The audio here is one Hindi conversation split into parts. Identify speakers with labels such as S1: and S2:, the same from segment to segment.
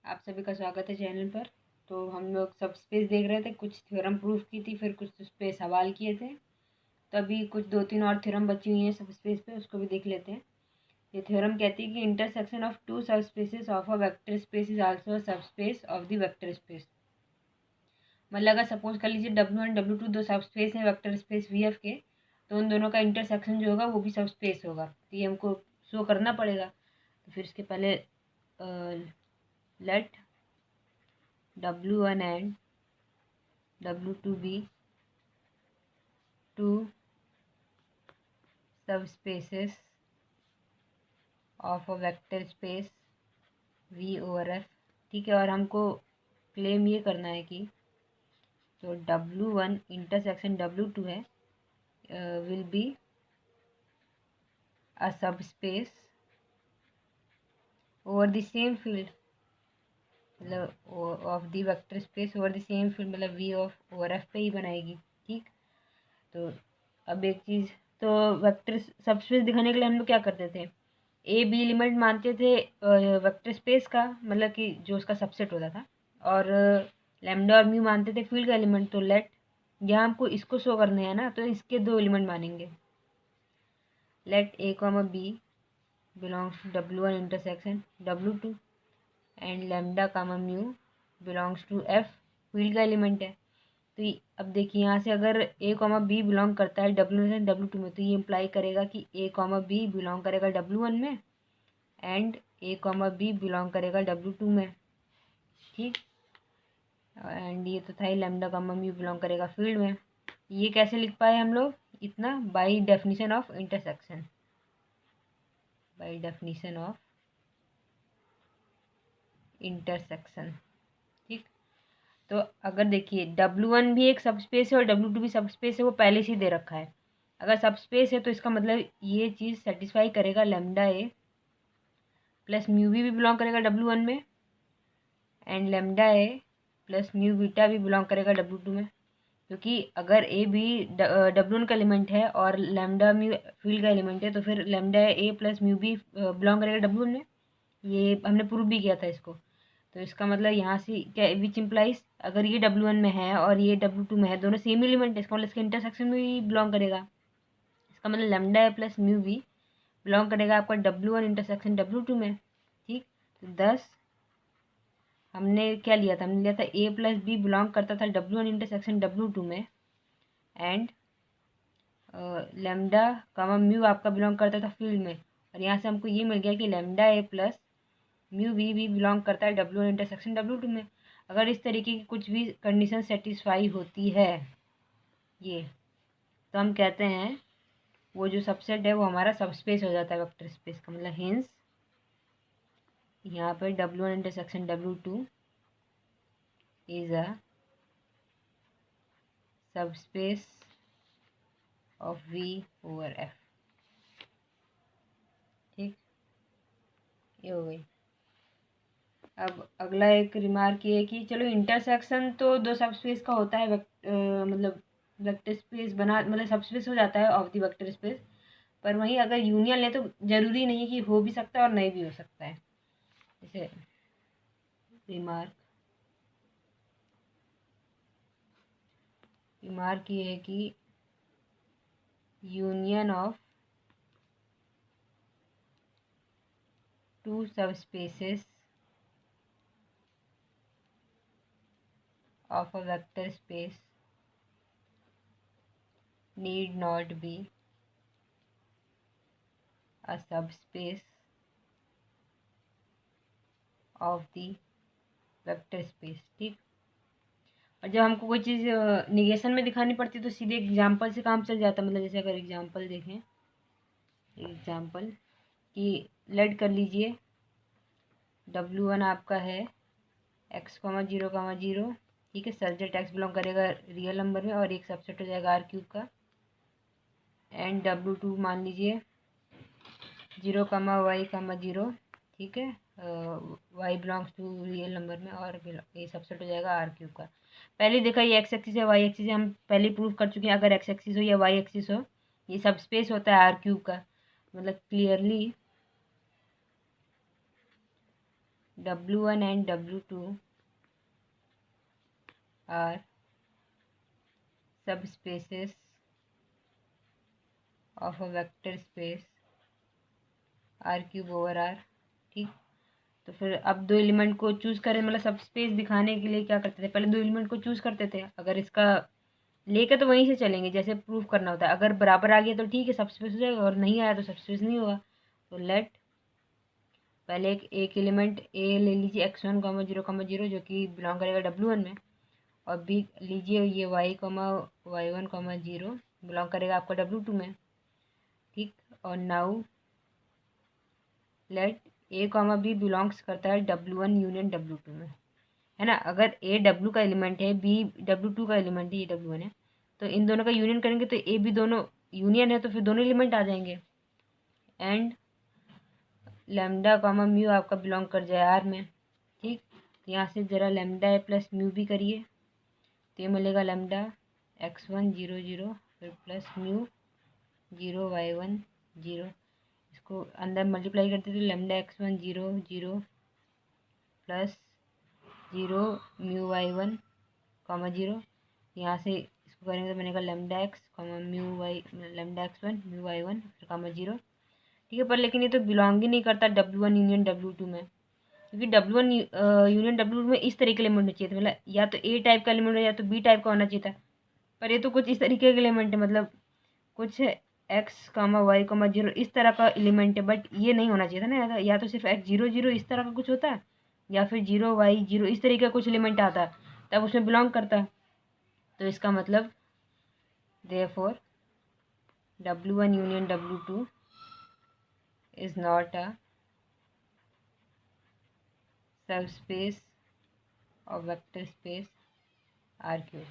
S1: आप सभी का स्वागत है चैनल पर। तो हम लोग सब स्पेस देख रहे थे, कुछ थ्योरम प्रूफ की थी, फिर कुछ उस पे सवाल किए थे। तो अभी कुछ 2-3 और थ्योरम बची हुई हैं सब स्पेस पे, उसको भी देख लेते हैं। ये थ्योरम कहती है कि intersection of two subspaces of a vector space is also subspace of the vector space. मतलब अगर सपोज कर लीजिए W1 W2 दो सब स्पेस हैं वेक्टर स्पेस VF के, तो उन दोनों का इंटरसेक्शन जो होगा वो भी सब स्पेस होगा। तो ये हमको शो करना पड़ेगा। तो फिर इसके पहले let W1 and W2 be two subspaces of a vector space V over F। ठीक है, और हमको क्लेम ये करना है कि जो W1 इंटरसेक्शन W2 है will be a subspace over the same field, मतलब of the vector space over the same field, मतलब V ऑफ ओवर F पे ही बनाएगी। ठीक, तो अब एक चीज़, तो वेक्टर सब स्पेस दिखाने के लिए हम लोग क्या करते थे, ए बी एलिमेंट मानते थे वेक्टर स्पेस का, मतलब कि जो उसका सबसेट होता था, और लैम्डा और म्यू मानते थे फील्ड का एलिमेंट। तो लेट यहाँ हमको इसको शो करने हैं ना, तो इसके दो एलिमेंट मानेंगे। Let a comma b belongs to W1 intersection W2 and lambda comma mu belongs to F, field का एलिमेंट है। तो अब देखिए यहाँ से अगर ए कॉमा बी बिलोंग करता है W1 W2 में, तो ये इम्प्लाई करेगा कि ए कॉमा बी बिलोंग करेगा W1 में and a comma b belong करेगा W2 में। ठीक, एंड ये तो था ही लैम्डा कॉमा म्यू बिलोंग करेगा फील्ड में। ये कैसे लिख पाए हम लोग इतना, by definition of intersection, by definition of intersection. ठीक, तो अगर देखिए W1 भी एक सब स्पेस है और W2 भी सब स्पेस है, वो पहले से ही दे रखा है। अगर सब स्पेस है तो इसका मतलब ये चीज़ सेटिस्फाई करेगा, लैम्डा ए प्लस म्यू भी बिलोंग करेगा W1 में and lambda A plus mu beta भी बिलोंग करेगा W2 में। क्योंकि अगर ए भी W1 का एलिमेंट है और लैम्डा म्यू फील्ड का एलिमेंट है, तो फिर लैम्डा ए प्लस म्यू भी बिलोंग करेगा W1 में। ये हमने प्रूव भी किया था इसको। तो इसका मतलब यहाँ से क्या, विच इम्प्लाइज अगर ये W1 में है और ये W2 में है, दोनों सेम एलिमेंट है, इसका मतलब इसके इंटरसेक्शन में भी बिलोंग करेगा। इसका मतलब लैम्डा ए प्लस म्यू भी बिलोंग करेगा आपका W1 इंटरसेक्शन W2 में। ठीक, तो 10 हमने क्या लिया था, हमने लिया था ए प्लस बी बिलोंग करता था W1 इंटरसेक्शन W2 में एंड लैम्डा कामा म्यू आपका बिलोंग करता था फील्ड में। और यहाँ से हमको ये मिल गया कि लैम्डा ए प्लस म्यू भी बिलोंग करता है W1 इंटरसेक्शन W2 में। अगर इस तरीके की कुछ भी कंडीशन सेटिस्फाई होती है ये, तो हम कहते हैं वो जो सबसेट है वो हमारा सबस्पेस हो जाता है वेक्टर स्पेस का। मतलब हिंस यहाँ पर W1 intersection W2 is a subspace of V over F। ठीक, ये हो गई। अब अगला एक रिमार्क ये है कि चलो इंटरसेक्शन तो दो सबस्पेस का होता है, मतलब वेक्टर स्पेस बना, मतलब सबस्पेस हो जाता है ऑफ द वेक्टर स्पेस। पर वहीं अगर यूनियन ले तो जरूरी नहीं है कि हो भी सकता है और नहीं भी हो सकता है। जैसे रिमार्क रिमार्क ये है कि union of two subspaces of a vector space need not be a subspace of the vector space. ठीक, और जब हमको कोई चीज़ निगेशन में दिखानी पड़ती है तो सीधे एग्जांपल से काम चल जाता है। मतलब जैसे अगर एग्जांपल देखें, एग्जांपल कि लेट कर लीजिए W1 आपका है x,0,0। ठीक है, सब्जेक्ट x बिलोंग करेगा रियल नंबर में और एक सबसेट हो जाएगा R³ का। एंड W2 मान लीजिए 0,y,0। ठीक है, y belongs to real number में और ये सबसेट हो जाएगा R³ का। पहले देखा ये x एक्सिस है, y एक्सिस है, हम पहले प्रूव कर चुके हैं। अगर x एक्सिस हो या y एक्सिस हो, ये सब स्पेस होता है R³ का। मतलब clearly W1 and W2 are subspaces of a vector space R cube over R। ठीक, तो फिर अब दो एलिमेंट को चूज करें, मतलब सब स्पेस दिखाने के लिए क्या करते थे, पहले दो एलिमेंट को चूज करते थे, अगर इसका लेके तो वहीं से चलेंगे जैसे प्रूफ करना होता है, अगर बराबर आ गया तो ठीक है सब स्पेस हो जाएगा, और नहीं आया तो सब स्पेस नहीं होगा। तो लेट पहले एक एलिमेंट ए ले लीजिए x1 comma zero comma zero जो कि बिलोंग करेगा W1 में, और बी लीजिए ये y comma y1 comma zero belong करेगा आपका W2 में। ठीक, और now let a comma b belongs करता है W1 यूनियन W2 में, है ना। अगर ए W का एलिमेंट है, बी W2 का एलिमेंट है, ये W1 है, तो इन दोनों का यूनियन करेंगे तो ए बी दोनों यूनियन है, तो फिर दोनों एलिमेंट आ जाएंगे। एंड लैम्डा कॉमा म्यू आपका बिलोंग कर जाए आर में। ठीक, यहाँ से ज़रा लैम्डा ए प्लस म्यू भी करिए, तो ये मिलेगा लैम्डा x1 0 0 फिर प्लस म्यू 0 y1 0, इसको अंदर मल्टीप्लाई करते तो lambda x1 0 0 plus 0 mu y1 comma 0, यहाँ से इसको करेंगे तो बनेगा lambda x comma mu y, lambda x1 mu y1 फिर कॉमा 0। ठीक है, पर लेकिन ये तो बिलोंग ही नहीं करता W1 यूनियन W2 में, क्योंकि W1 यूनियन W2 में इस तरीके के एलिमेंट होना चाहिए था, मतलब या तो ए टाइप का एलिमेंट हो या तो बी टाइप का होना चाहिए था, पर ये तो कुछ इस तरीके के एलिमेंट है, मतलब कुछ x comma y comma zero इस तरह का एलिमेंट है, बट ये नहीं होना चाहिए था ना, या तो सिर्फ एक्स जीरो जीरो इस तरह का कुछ होता है, या फिर जीरो वाई जीरो इस तरीके का कुछ एलिमेंट आता तब उसमें बिलोंग करता। तो इसका मतलब therefore W1 union W2 is not a subspace of vector space R3।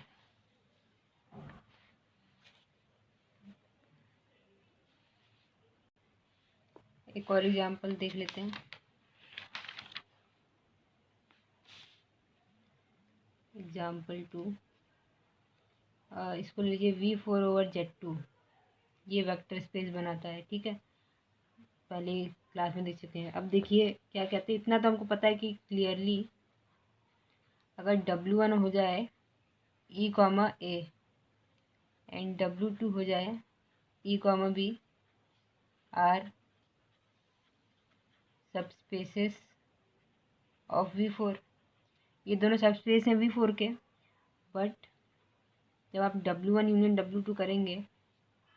S1: एक और एग्जाम्पल देख लेते हैं। एग्जाम्पल 2, इसको लीजिए V4/Z2, ये वेक्टर स्पेस बनाता है। ठीक है, पहले क्लास में देख चुके हैं। अब देखिए क्या कहते हैं, इतना तो हमको पता है कि क्लियरली अगर W1 हो जाए E comma A and W2 हो जाए E कॉमा बी आर सब स्पेसेस ऑफ V4, ये दोनों सब स्पेस हैं V4 के, बट जब आप W1 यूनियन W2 करेंगे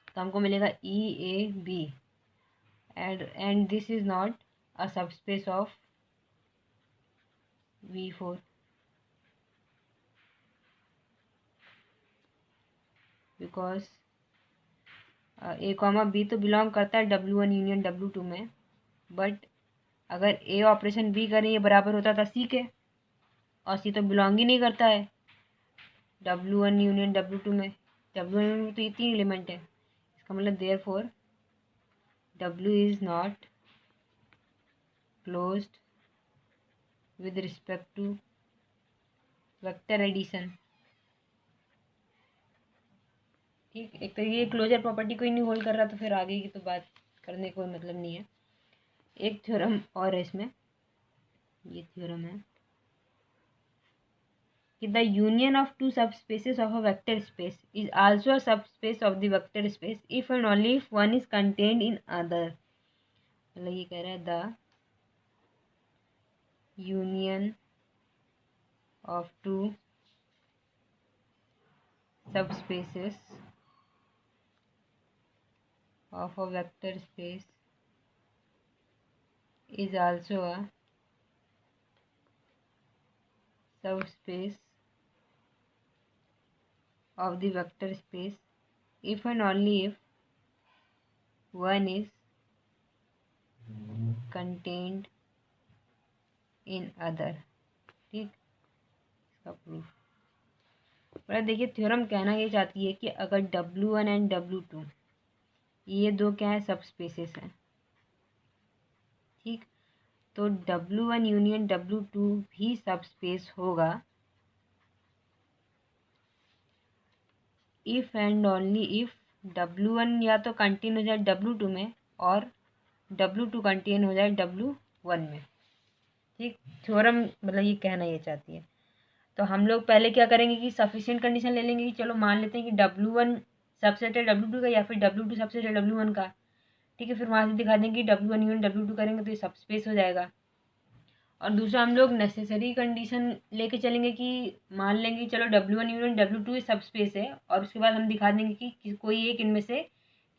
S1: तो हमको मिलेगा E A B and this is not a subspace of V4 because A comma B तो बिलोंग करता है W1 यूनियन W2 में, बट अगर ए ऑपरेशन बी करें ये बराबर होता था सी के, और सी तो बिलोंग ही नहीं करता है W1 यूनियन W2 में। W1 में तो ये तीन एलिमेंट है, इसका मतलब therefore W is not closed with respect to vector addition. ठीक, एक तो ये क्लोजर प्रॉपर्टी को ही नहीं होल्ड कर रहा, तो फिर आगे की तो बात करने का कोई मतलब नहीं है। एक थ्योरम और है इसमें, ये थ्योरम है कि the union of two subspaces of a vector space is also a subspace of the vector space if and only if one is contained in other. मतलब ये कह रहा है the union of two subspaces of a vector space is also a subspace of the vector space if and only if one is contained in other। ठीक, इसका प्रूफ पर देखिए थ्योरम कहना ये चाहती है कि अगर W1 एंड W2 ये दो क्या है सब स्पेसेस हैं, ठीक, तो W1 यूनियन W2 भी सब स्पेस होगा if and only if W1 या तो कंटेन हो जाए W2 में और W2 कंटेन हो जाए W1 में। ठीक, थ्योरम मतलब ये कहना ये चाहती है। तो हम लोग पहले क्या करेंगे कि सफिशिएंट कंडीशन ले लेंगे कि चलो मान लेते हैं कि W1 सबसेट है W2 का या फिर W2 सबसेट है W1 का। ठीक है, फिर वहाँ से दिखा देंगे कि W1 यूनियन W2 करेंगे तो ये सब स्पेस हो जाएगा। और दूसरा हम लोग नेसेसरी कंडीशन लेके चलेंगे कि मान लेंगे चलो W1 यूनियन W2 सब स्पेस है, और उसके बाद हम दिखा देंगे कि कोई एक इनमें से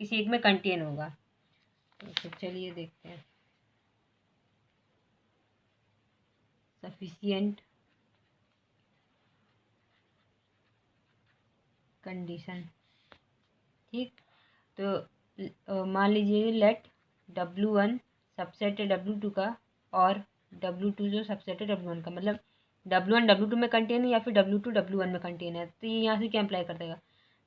S1: किसी एक में कंटेन होगा। तो फिर चलिए देखते हैं। Sufficient condition. ठीक, तो मान लीजिए लेट W1 सबसेट है W2 का और W2 जो सबसेट है W1 का, मतलब W1 W2 में कंटेन है या फिर W2 W1 में कंटेन है। तो ये यहाँ से क्या अप्लाई कर देगा,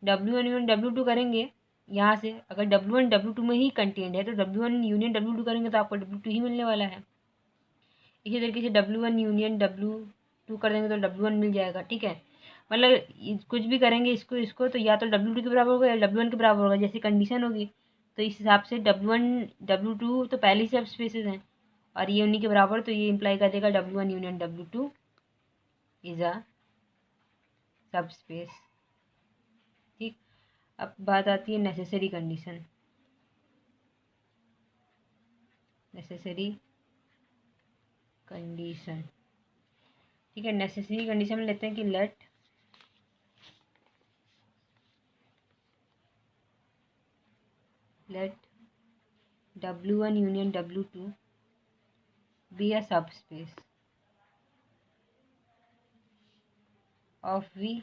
S1: W1 यूनियन W2 करेंगे यहाँ से, अगर W1 W2 में ही कंटेन है तो W1 यूनियन W2 करेंगे तो आपको W2 ही मिलने वाला है। इसी तरीके से W1 यूनियन W2 कर देंगे तो W1 मिल जाएगा। ठीक है, मतलब कुछ भी करेंगे इसको इसको तो या तो W2 के बराबर होगा या W1 के बराबर होगा, जैसी कंडीशन होगी। तो इस हिसाब से W1 W2 तो पहले ही सब स्पेसेस हैं और ये उन्हीं के बराबर, तो ये इम्प्लाई कर देगा W1 union W2 is a सब स्पेस। ठीक, अब बात आती है नेसेसरी कंडीशन। नेसेसरी कंडीशन, ठीक है, नेसेसरी कंडीशन में लेते हैं कि let W1 union W2 be a subspace of V।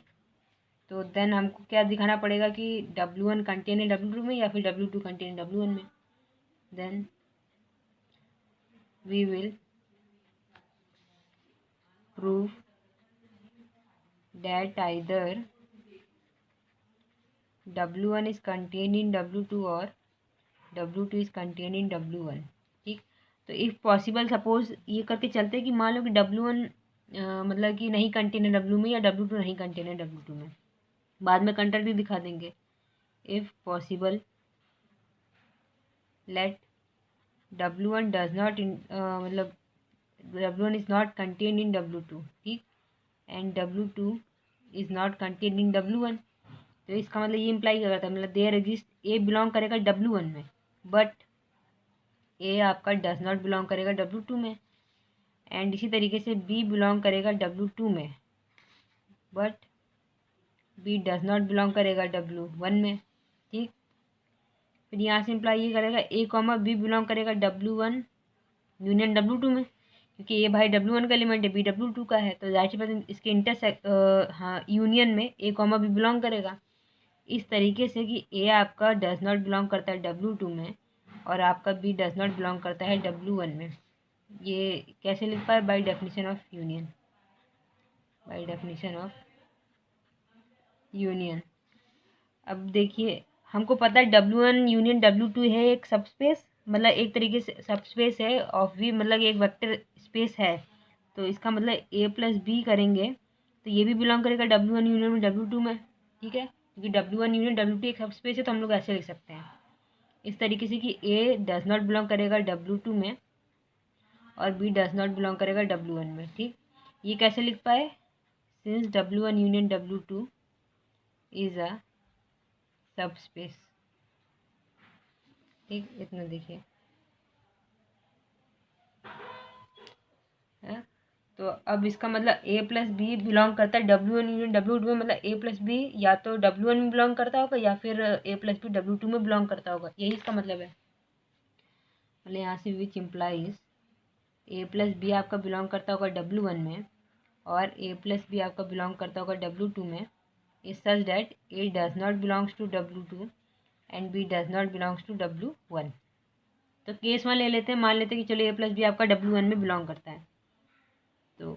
S1: तो देन हमको क्या दिखाना पड़ेगा कि W1 कंटेन है W2 में या फिर W2 कंटेन है W1 में। Then we will prove that either W1 is contained in W2 और W2 is contained in W1। ठीक, तो इफ़ पॉसिबल सपोज ये करके चलते हैं कि मान लो कि W1 मतलब कि नहीं कंटेन है W में या W2 नहीं कंटेन है W2 में, बाद में कंट्रारी दिखा देंगे। If possible let W1 does not मतलब W1 is not contain in W2। ठीक, and W2 is not contain in W1। तो इसका मतलब ये इम्प्लाई क्या करता है, मतलब देयर एग्जिस्ट ए बिलोंग करेगा W1 में बट ए आपका डज नॉट बिलोंग करेगा W2 में, एंड इसी तरीके से बी बिलोंग करेगा W2 में but b does not belong करेगा W1 में। ठीक, फिर यहाँ से इम्प्लाई ये करेगा ए कॉमा बी बिलोंग करेगा W1 यूनियन W2 में, क्योंकि ये भाई W1 का एलिमेंट है, बी W2 का है, तो जाहिर सी बात है इसके हाँ यूनियन में ए कॉमा बी बिलोंग करेगा। इस तरीके से कि ए आपका डज नॉट बिलोंग करता है W2 में और आपका बी डज नॉट बिलोंग करता है W1 में। ये कैसे लिख पाए, bye definition of union. Bye definition of union. अब देखिए हमको पता है W1 यूनियन W2 है एक सबस्पेस, मतलब एक तरीके से सबस्पेस है ऑफ वी, मतलब एक वेक्टर स्पेस है। तो इसका मतलब ए प्लस बी करेंगे तो ये भी बिलोंग करेगा W1 यूनियन में W2 में। ठीक है, क्योंकि W1 यूनियन W2 एक सबस्पेस है तो हम लोग ऐसे लिख सकते हैं इस तरीके से कि ए डज नॉट बिलोंग करेगा W2 में और बी डज नॉट बिलोंग करेगा W1 में। ठीक, ये कैसे लिख पाए, since W1 union W2 is a सब स्पेस। ठीक, इतना देखिए है। तो अब इसका मतलब ए प्लस बी बिलोंग करता है W1 यूनियन W2 में, मतलब ए प्लस बी या तो W1 में बिलोंग करता होगा या फिर ए प्लस बी W2 में बिलोंग करता होगा, यही इसका मतलब है। मतलब यहाँ से which implies a plus b आपका बिलोंग करता होगा W1 में और ए प्लस बी आपका बिलोंग करता होगा W2 में, is such that a does not belongs to W2 and b does not belongs to W1। तो केस 1 ले लेते हैं, मान लेते हैं कि चलो ए प्लस बी आपका W1 में बिलोंग करता है। तो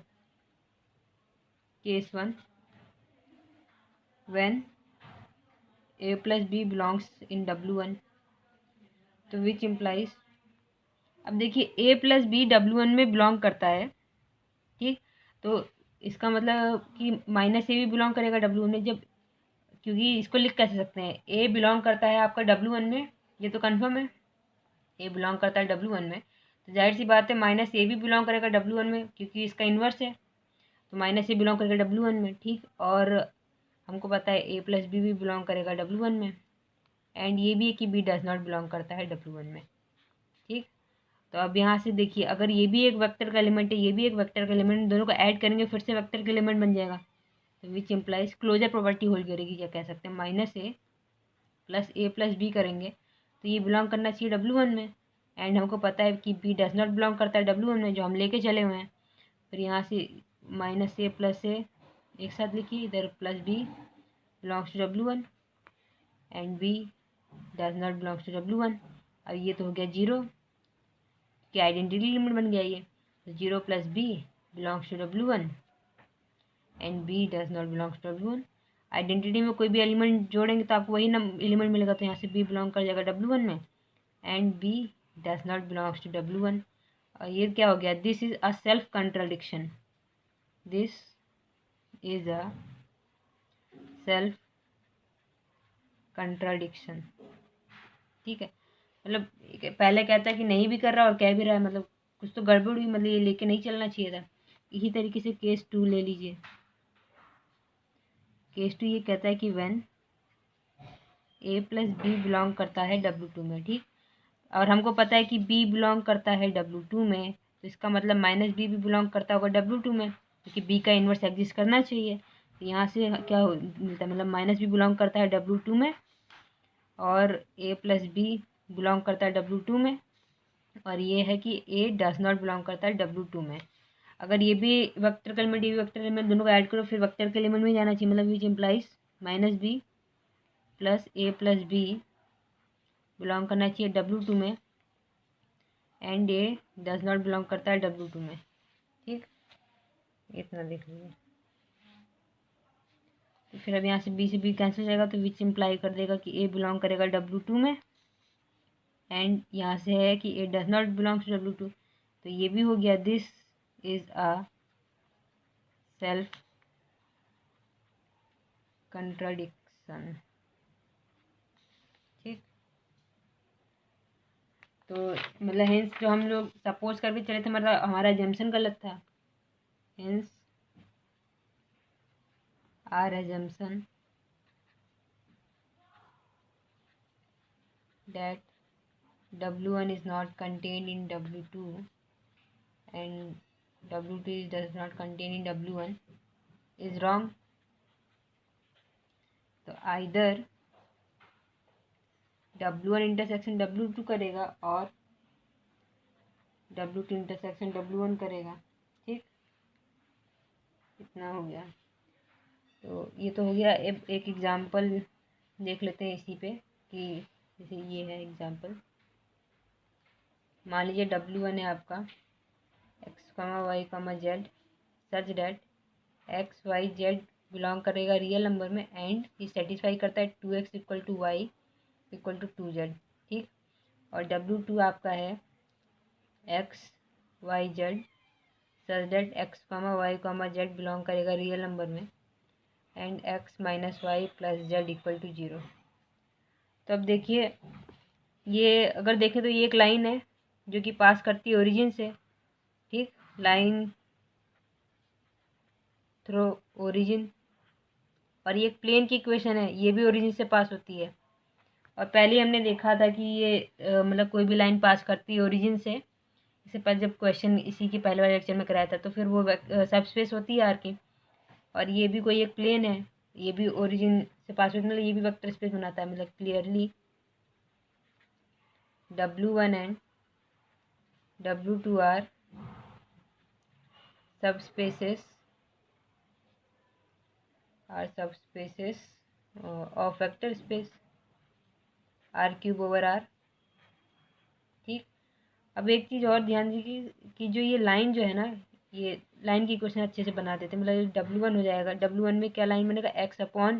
S1: case 1 when a plus b belongs in W1, तो विच इम्प्लाइज, अब देखिए ए प्लस बी W1 में बिलोंग करता है। ठीक, तो इसका मतलब कि माइनस ए भी बिलोंग करेगा W1 में, जब क्योंकि इसको लिख कैसे सकते हैं, ए बिलोंग करता है आपका W1 में, ये तो कन्फर्म है ए बिलोंग करता है W1 में, तो जाहिर सी बात है माइनस ए भी बिलोंग करेगा W1 में, क्योंकि इसका इन्वर्स है, तो माइनस ए बिलोंग करेगा W1 में, ठीक। और हमको पता है A प्लस बी भी बिलोंग करेगा W1 में, एंड ये भी है कि B डज नॉट बिलोंग करता है W1 में, ठीक। तो अब यहाँ से देखिए, अगर ये भी एक वेक्टर का एलिमेंट है, ये भी एक वेक्टर का एलिमेंट, दोनों को ऐड करेंगे फिर से वेक्टर का एलिमेंट बन जाएगा। तो which implies closure property hold करेगी, क्या कह सकते हैं, माइनस ए प्लस बी करेंगे तो ये बिलोंग करना चाहिए W1 में, एंड हमको पता है कि B डज नॉट बिलोंग करता है W1 में, जो हम लेके चले हुए हैं। फिर यहाँ से माइनस ए प्लस ए एक साथ लिखिए, इधर plus b belongs to W1 and b does not belongs to W1। अब ये तो हो गया जीरो की आइडेंटिटी लिमिट बन गया ये, तो zero plus b belongs to W1 and b does not belongs to W1। Identity में कोई भी एलिमेंट जोड़ेंगे तो आपको वही ना एलिमेंट मिलेगा, तो यहाँ से बी बिलोंग कर जाएगा W1 में and b does not belongs to W1। और ये क्या हो गया, this is a self contradiction, this is a self contradiction, ठीक है। मतलब पहले कहता है कि नहीं भी कर रहा और कह भी रहा है, मतलब कुछ तो गड़बड़ हुई, मतलब ये लेके नहीं चलना चाहिए था। इसी तरीके से केस 2 ले लीजिए। केस 2 ये कहता है कि when A plus b belong करता है W2 में, ठीक। और हमको पता है कि B बिलोंग करता है W2 में, तो इसका मतलब माइनस बी भी बिलोंग करता होगा W2 में, क्योंकि B का इन्वर्स एग्जिस्ट करना चाहिए। तो यहाँ से क्या मिलता है, मतलब माइनस बी बिलोंग करता है W2 में और A प्लस बी बिलोंग करता है W2 में, और ये है कि A डज नॉट बिलोंग करता है W2 में। अगर ये भी वेक्टर का एलिमेंट, ये भी वेक्टर एलिमेंट, दोनों को ऐड करो फिर वेक्टर के एलिमेंट में जाना चाहिए, मतलब which implies minus b plus a plus b belong करना चाहिए W2 में and a does not belong करता है W2 में, ठीक। इतना देख लीजिए। तो फिर अब यहाँ से बी कैंसिल हो जाएगा, तो विच इम्प्लाई कर देगा कि ए बिलोंग करेगा W2 में, एंड यहाँ से है कि A does not belong to W2, तो ये भी हो गया, this is a self contradiction, ठीक। तो मतलब हेंस जो हम लोग सपोज कर भी चले थे, मतलब हमारा एजम्पशन गलत था, hence our assumption that W1 is not contained in W2 and W2 does not contain in W1 is wrong। तो either W1 इंटरसेक्शन W2 करेगा और W2 इंटरसेक्शन W1 करेगा, ठीक। इतना हो गया। तो ये तो हो गया। एक एग्जांपल देख लेते हैं इसी पे, कि जैसे ये है एग्जांपल। मान लीजिए W1 है आपका x, y, z such that x, y, z belong करेगा रियल नंबर में, एंड ये सेटिस्फाई करता है 2x equal to y equal to 2z, ठीक। और W2 आपका है x, y, z such that x, y, z belong करेगा रियल नंबर में and x minus y plus z equal to 0। तो अब देखिए, ये अगर देखें तो ये एक लाइन है जो कि पास करती है ओरिजिन से, ठीक, लाइन थ्रू ओरिजिन। और ये एक प्लेन की इक्वेशन है, ये भी ओरिजिन से पास होती है। और पहले हमने देखा था कि ये मतलब कोई भी लाइन पास करती है ओरिजिन से, इससे पहले जब क्वेश्चन इसी के पहले वाले लेक्चर में कराया था, तो फिर वो सब स्पेस होती है आर की। और ये भी कोई एक प्लेन है, ये भी ओरिजिन से पास होती है, मतलब ये भी वेक्टर स्पेस बनाता है। मतलब clearly W1 and W2 are subspaces of vector space R³/R, ठीक। अब एक चीज़ और ध्यान दीजिए कि जो ये लाइन जो है ना, ये लाइन की इक्वेशन अच्छे से बना देते हैं। मतलब W1 हो जाएगा, W1 में क्या लाइन बनेगा, x अपॉन,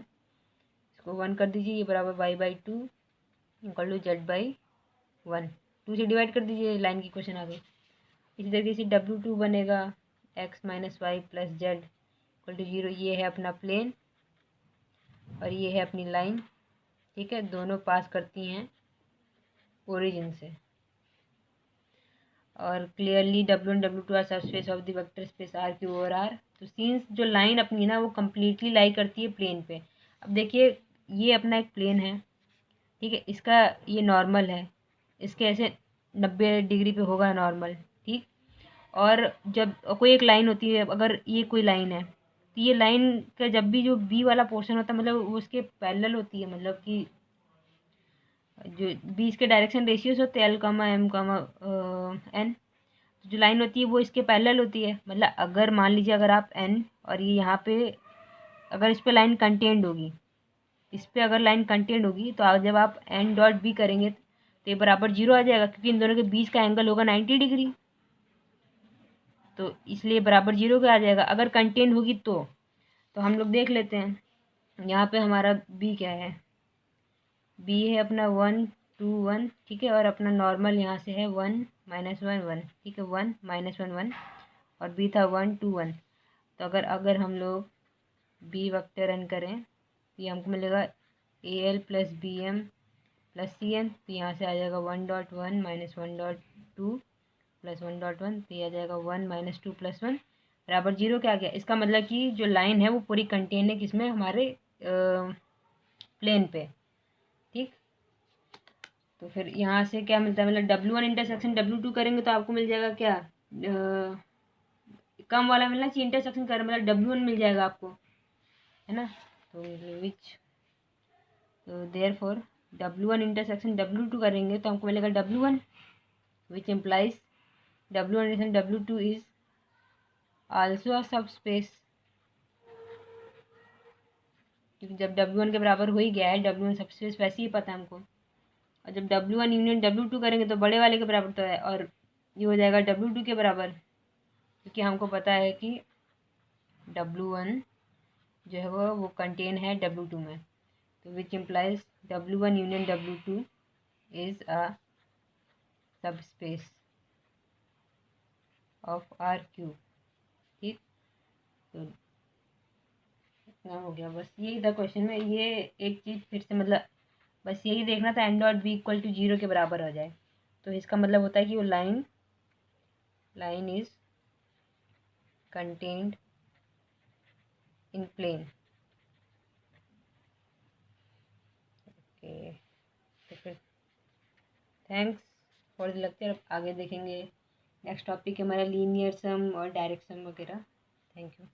S1: इसको 1 कर दीजिए, ये बराबर y/2 इक्वल टू z/1, 2 से डिवाइड कर दीजिए, लाइन की इक्वेशन आ गई। इसी तरीके से W2 बनेगा x minus y plus z equal to 0। ये है अपना प्लेन और ये है अपनी लाइन, ठीक है, दोनों पास करती हैं ओरिजिन से। और क्लियरली W1 W2 आर सब space of the vector space R Q over R। तो सीन्स जो लाइन अपनी ना वो कम्प्लीटली लाई करती है प्लेन पे। अब देखिए ये अपना एक प्लेन है, ठीक है, इसका ये नॉर्मल है, इसके ऐसे 90 डिग्री पे होगा नॉर्मल, ठीक। और जब कोई एक लाइन होती है, अगर ये कोई लाइन है तो ये लाइन का जब भी जो बी वाला पोर्शन होता है मतलब वो उसके पैरेलल होती है, मतलब कि जो बीस के डायरेक्शन रेशियोज होते हैं L कामा M कामा N, जो लाइन होती है वो इसके पैरेलल होती है। मतलब अगर मान लीजिए अगर आप N और ये यहाँ पे अगर इस पे लाइन कंटेंड होगी, इस पे अगर लाइन कंटेंड होगी तो जब आप N डॉट B करेंगे तो ये बराबर 0 आ जाएगा, क्योंकि इन दोनों के बीच का एंगल होगा 90 डिग्री, तो इसलिए बराबर 0 का आ जाएगा। अगर कंटेंट होगी तो हम लोग देख लेते हैं। यहाँ पे हमारा बी क्या है, बी है अपना 1 2 1, ठीक है, और अपना नॉर्मल यहाँ से है 1 -1 1, ठीक है, 1 -1 1, और बी था 1 2 1। तो अगर हम लोग बी वेक्टर रन करें तो ये हमको मिलेगा AL plus BM plus CN। तो यहाँ से आ जाएगा 1.1 -1.2 प्लस 1.1, तो ये आ जाएगा 1 -2 प्लस 1 बराबर 0 क्या आ गया। इसका मतलब कि जो लाइन है वो पूरी कंटेन है किसमें, हमारे प्लेन पे, ठीक। तो फिर यहाँ से क्या मिलता है, मतलब W1 इंटरसेक्शन W2 करेंगे तो आपको मिल जाएगा क्या, कम वाला मिलना चाहिए, इंटरसेक्शन कर मतलब W1 मिल जाएगा आपको, है ना। तो विच तो देयरफॉर W1 इंटरसेक्शन W2 करेंगे तो हमको मिलेगा W1, which implies W1 intersection W2 is also अ सब स्पेस, क्योंकि जब W1 के बराबर हो ही गया है, W1 सब स्पेस वैसे ही पता है हमको। और जब W1 यूनियन W2 करेंगे तो बड़े वाले के बराबर तो है, और ये हो जाएगा W2 के बराबर, क्योंकि हमको पता है कि W1 जो है वो कंटेन है W2 में। तो which implies W1 union W2 is a subspace of RQ, ठीक। तो इतना हो गया, बस यही था क्वेश्चन में। ये एक चीज़ फिर से मतलब बस यही देखना था N dot B equal to 0 के बराबर हो जाए, तो इसका मतलब होता है कि वो line is contained in plane. Okay, तो फिर थैंक्स फॉर द लेक्चर। अब आगे देखेंगे नेक्स्ट टॉपिक हमारा लीनियर सम और डायरेक्ट सम वगैरह। Thank you.